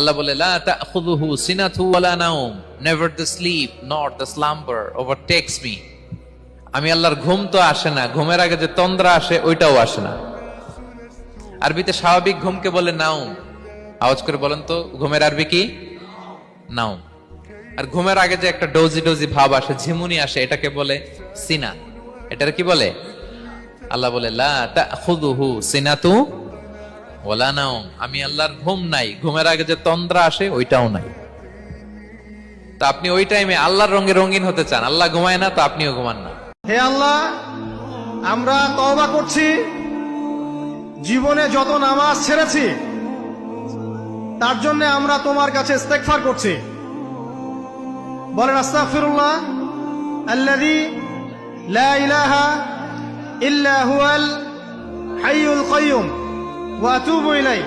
আল্লাহ বলে লা তাখুযুহু সিনাতু ওয়ালা নাওম, never the sleep not the slumber overtakes me. আমি আল্লাহর ঘুম তো আসে না, ঘুমের আগে যে তন্দ্রা আসে ওইটাও আসে না। আরবিতে স্বাভাবিক ঘুমকে বলে নাওম। আওয়াজ করে বলেন তো ঘুমের আরবি কি? নাওম। আর ঘুমের আগে যে একটা ডোজি ডোজি ভাব আসে, ঝিমুনি আসে, এটাকে বলে সিনা। এটার কি বলে? আল্লাহ বলে লা তাখুযুহু সিনাতু ওয়ালা নাওম, আমি আল্লাহর ঘুম নাই, ঘুমের আগে যে তন্দ্রা আসে ওইটাও নাই। তো আপনি ওই টাইমে আল্লাহর রঙে রঙিন হতে চান, আল্লাহ ঘুমায় না তো আপনিও ঘুমান না। হে আল্লাহ, আমরা তওবা করছি, জীবনে যত নামাজ ছেড়েছি তার জন্য আমরা তোমার কাছে ইস্তেগফার করছি। বলেন আস্তাগফিরুল্লাহ আল্লাযী লা ইলাহা ইল্লা হুয়াল হাইয়ুল কাইয়্যুম ওয়া আতুবু ইলাইহি।